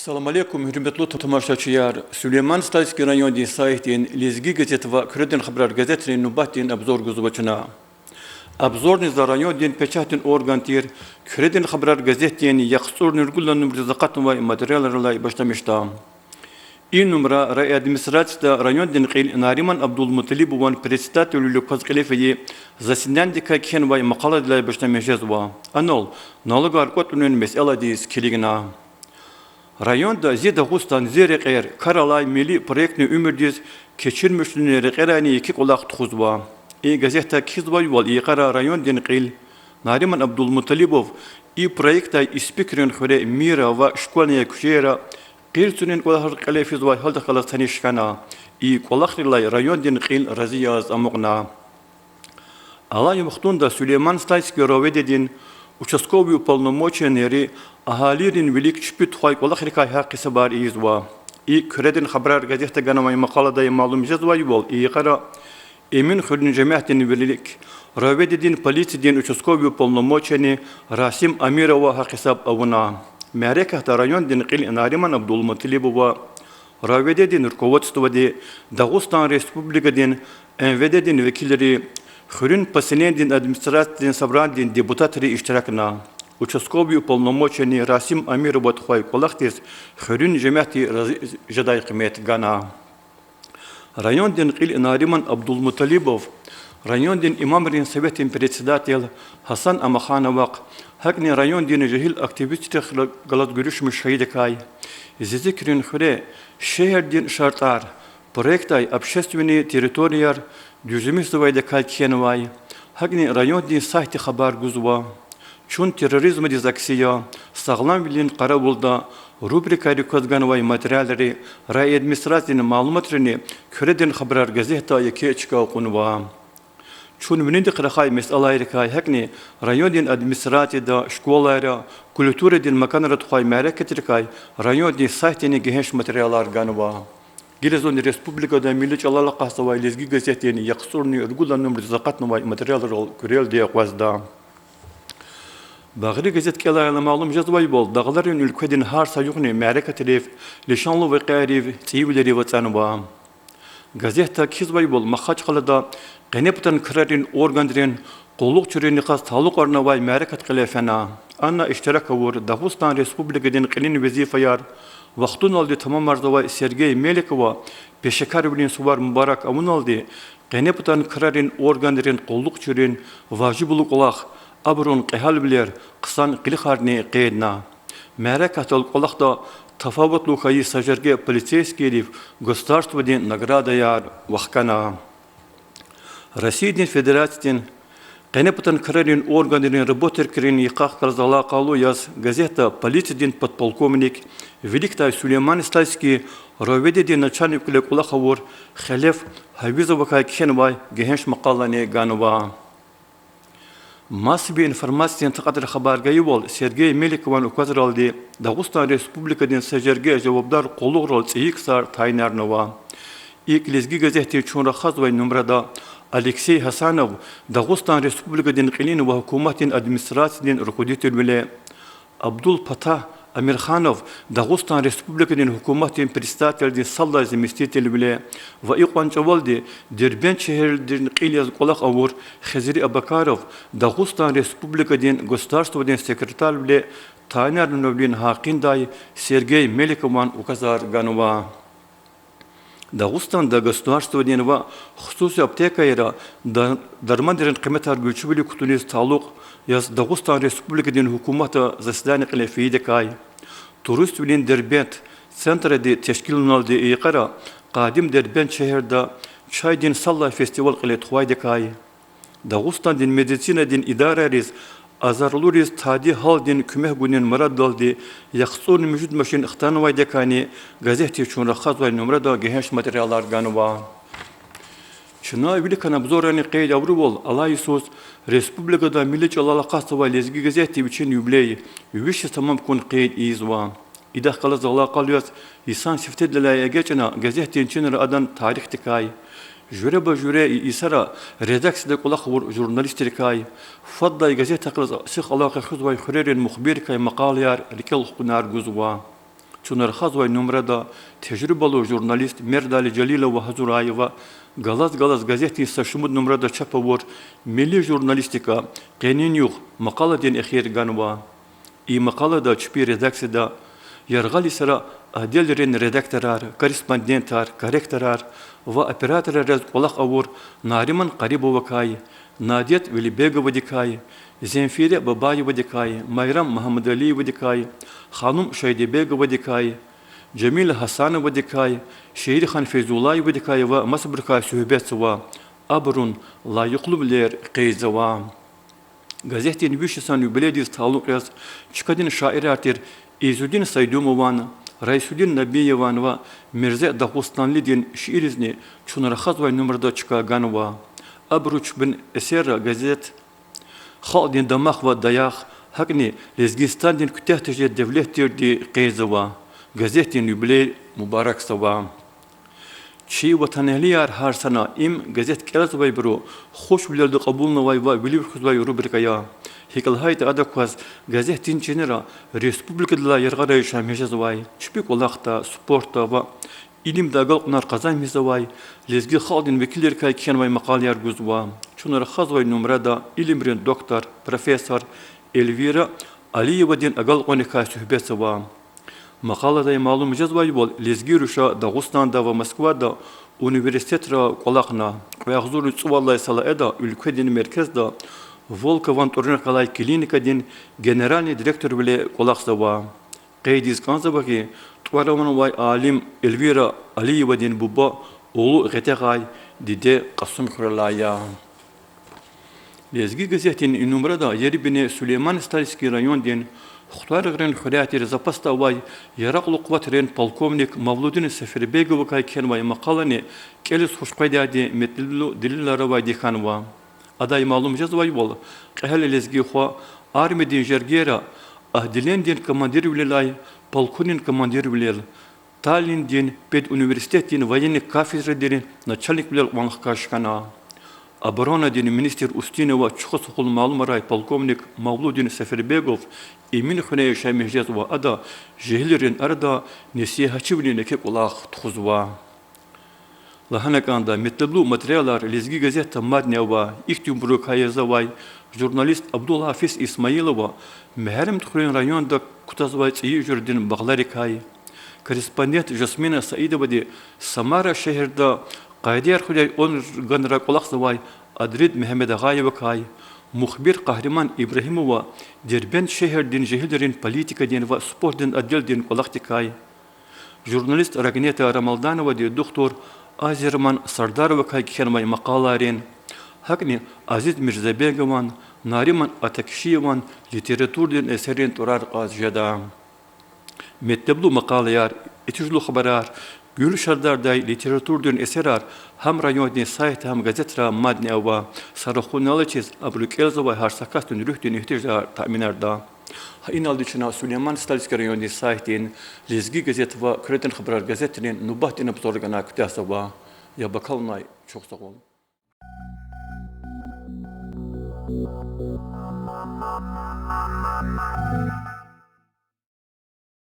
Assalamu alaikum, hürmetli tamaşaçılar. Süleyman Stayski rayonun sahitin Lezgi gazete ve Küreden Haber gazetinin nubatin abzor guzbaçına. Abzor nizar rayonun peçatin organtir Küreden Haber gazetinin yaksur nürgullan rızaqat ve materyallarla başlamıştı. İyi numara Ray Administrasyonda rayonun qil Nariman Abdulmutalib ve predstavителю Kazkalefiyi zasindan dikkaken ve makaladla başlamışız ve anol nalıgar kotunun meseladis kiligina. Rayonda ziyade hustan zirek karalay milli proyektini ümirdiz keçirmişliğine reqerani iki kulak tuğuzba. Gazeta kizba yol qara rayon denqil Nariman Abdulmutalibov proyekta ispikrin xure mira ve şkolniya kuşera qirsunin kulak qalefiz ve halda qalas tanishkana kulakrilay rayon denqil raziyaz amuqna. Alay muxtunda Süleyman Stayski rovededin Участковый уполномоченный Ахалирин велик чпит хой колах рекай хакиса бар изва. Креден хабар газета ганамай мақалада малум жазвай бол. Қара Эмин хурин жамиатин велик роведедин полициядин участковый уполномоченный Расим Амирова хакисаб авуна. Мәрекахта райондин қил Нариман Абдулмуталибова роведедин руководстводи Дагыстан Республикадин МВДдин векилleri Хурин поселендин администрациядин собрандин депутатары иштиракна. Участковый уполномоченный Расим Амиров отхой колахтис Хурин жамиати жадай кымет гана. Райондин қил Нариман Абдулмуталибов, райондин имамрин советин председатель Хасан Амахановак, хакни райондин жахил активистер галат görüşmüş шайдекай. Зизикрин хуре шехердин шартар, проектай общественные территорияр Düzümüzde kalkiyen vay, hagni rayondin sahti haber guzva, çun terörizm dizaksiya, sağlam bilin Karabulda, rubrikayı kozgan vay materyalleri, ray administrasyonun malumatlarını Küreden Haber gazeta yeke çıka okunva. Çun minindi kırakay mesalayı kay hagni rayondin administrasyonda, şkolara, kültüredin makanlara tuhay meraketli kay, rayondin sahtini genç materyalar ganva. Gilezon Respublikada milli çalala qasava Lezgi gazeteni yaqsurni urgulanım rizaqatnu ve materyallar görel diye qazda. Bagri gazetkelarına malum jazvay bol. Dağların ülkedin har sayuqni marakatlif leşanlı ve qarif tiyivleri vatanwa. Gazeta kizvay bol maxaç qalada qeneptan kirarin organdirin qolluk çüreni qas taluq arnavay marakat qilafana. Anna iştirak avur Dağıstan Respublikadin qilin vazifayar Vaxtun aldı tamam arzava Sergey Melikova peşekar bilin suvar mübarek amun aldı. Qeneptan kirarin organdirin qolluk çürin vacibuluk olaq abrun qihal biler qısan qilixarni qeydna. Mərakatal olaqda tafavutlu xayı sajarge полицейский государственный наградаяр вахкана. Российдин Федерациядин Qeneptan kirarin organdirin работеркерин yıqaq qalzala qalu yaz gazeta полициядин подполковник Великтay Süleyman Stayski rovededin начальник kulakhavur Khalef Havizova kaykenvay genç maqalani ganva. Masbi informasiyan taqadir xabargayi bol Sergey Melikovan ukazraldi Dağıstan Respublikadin sajarge javobdar qoluq rol tsiyiksar taynarnova. Lezgi gazete çun raxaz ve numrada Алексей Хасанов, Дагыстан Республикадин qilin ve hukumatin administrasyonun rukovodитель Абдул Пата Амирханов, Дагыстан Республикадин hukumatin председатель Салла заместитель ve İqvançavaldi Derbent şehirlerin qiliyaz qolaq avur Xeziri Abakarov, Dagıstan Республикадин государственный секретарь tayin növlin haqinday Sergey Melikovan ukazar ganva. Dağıstan'da государственный ve xüsusi aptekayra darmandirin qiymetar güçlü kutunis taluk yaz Dağıstan Respublikadin hukumata zasidani qilafiyde kay. Turist bilin Derbent sentrede teşkil olunaldı iqara qadim Derbent şehirde Çaydin Salla festival qiletxuayde kay. Dağıstan'din medisinadin idarariz azarluriz tadi haldin kümeh günin maraddaldi yaqsun mevcut maşin ixtanvayde kani gazete çun raxaz ve numrada genç materyallar ganva. Çına bilikana bzorani qeyd avru bol Alaysus Respublikada milli çalala qasava Lezgi gazete için yübley yüviş tamam kun qeyd izva. İdah qala zala qalyas insan siftedlaya geçena gazete için adan tarih tikay. Jüre ba jüre isara redaksiyada kulak vur jurnalistlik kay fadda gazete qılız sıx alaqa xuzvay xurerin muxbir kay maqalyar likel xunar guzwa Çunar Hazvay numarada tecrübeli jurnalist Merdali Celilova Hazurayeva Galaz gazeti saşımı numarada çapavur milli jurnalistika qenin yok makala den ehir ganva i makala da çpi redaksiyada yargali sıra adelerin redaktorar, korrespondentar, korrektorar ve operatör rez olaq avur Nariman Qaribova kay, Nadiyet Velibegova dikay, Zemfire Babayeva dikay, Mayram Muhammedaliyeva dikay, Hanım Şaydebegova dikay, Cemil Hasanova dikay, Şehir Han Feyzullayeva dikay ve Masbrika Sühbetsova, Abrun layıqlı bilir qeyzava. Gazetin Vüşesan Yübelediz Taluk Rez, Çıkadin şair artir, İzudin Saydumovan, Raisuddin Nabiyevan ve Mirze Dağustanlidin şiirizni Çunar Hazvay numarada çıkaganva. Abruç bin Eser gazet, Xaldin Damaq ve Dayak, Hakni Lezgistan'din kütehtece devlettir di qeyzava. Gazetin Yübeled Mübarek Sava. Çi vataneliyar har sana im gazet kelas vay bro hoş bilirdi qabulna vay va bilir xuzvay rubrikaya hikal hayt adakwas gazetin çenera respublikada yargara şamiyaz vay çpik olaqta sporta va ilim dagal qnar qazan mizavay lezgi xaldin vekiller kay ken vay maqalyar guzva çunar xazvay numarada ilimrin doktor profesör Elvira Aliyeva din agal qonika sühbetsava Maqalada malum cezvay bol lezgi Rusya Dağıstan'da ve Moskva'da üniversitetra kolaqna ve axzur tsuvallay sala eda ülkedin merkezda Volkovan Tornakalay klinikadin generalni direktör bile kolaqsava qeydiz kanzaba ki twaraman vay alim Elvira Aliyeva din buba oğlu G'etagay dide Qasım Kuralaya Lezgi gazetin numarada yeri bine Süleyman Stalski rayon din Xtarıqren xuriyatı zapasta vay yaraqlı qvatren polkovnik Mavludin Seferbegov kay ken vay maqalani kelis xoşqaydadi metlu dillara vay dikhanva aday malum jazvay bol qahal lezgi xo armedin jergera ahdilendin komandir vilay polkonin komandir vilel Tallinn'din ped üniversitetin военных кафедрадин начальник vilel wanqashkana Оборона din minister Ustinova Çuxosuqul malum polkovnik Mavludin Seferbegov emin xunay şamihjaz ve ada jehlerin arada nesihatçı biline kep olaq tuxuzva. Lahanakanda metlablu materiallar lezgi gazeta madneva ihtimbruk hayazavay jurnalist Abdullah Hafiz İsmailova meharim tuxurin rayonda kutazvay tsiyi jurdin bağlarikay. Korrespondent Jasmina Saidova di Samara şehirde Qaydiyar xuday on ganra kolaqsavay Adrid Mehmed Ağayeva kay. Muhbir Kahraman İbrahimova Derbent şehirden jehillerin politikadin ve sportdan addeldin kolaqtikay. Jurnalist Ragneta Ramaldanova di doktor Azerman Sardarova kay kenmay maqalarin. Hakni Aziz Mirzabegovan, Nariman Atakşiyevan literaturdan eserin turar qazjada. Mekteblu maqalayar, etijlu xabarar, Gül şardarday literaturdan eserar ham rayondan sayt ham gazetra madneva sarıxunalıçız ablukelzova harsakastın rühtün ihtiyaçlar taminarda. İnaldı çına Süleyman Stalski rayondan saytin lezgi gazet ve kretin xabarar gazetinin nubahtin abzorgana kütasava ya bakalnay çok sağ olun.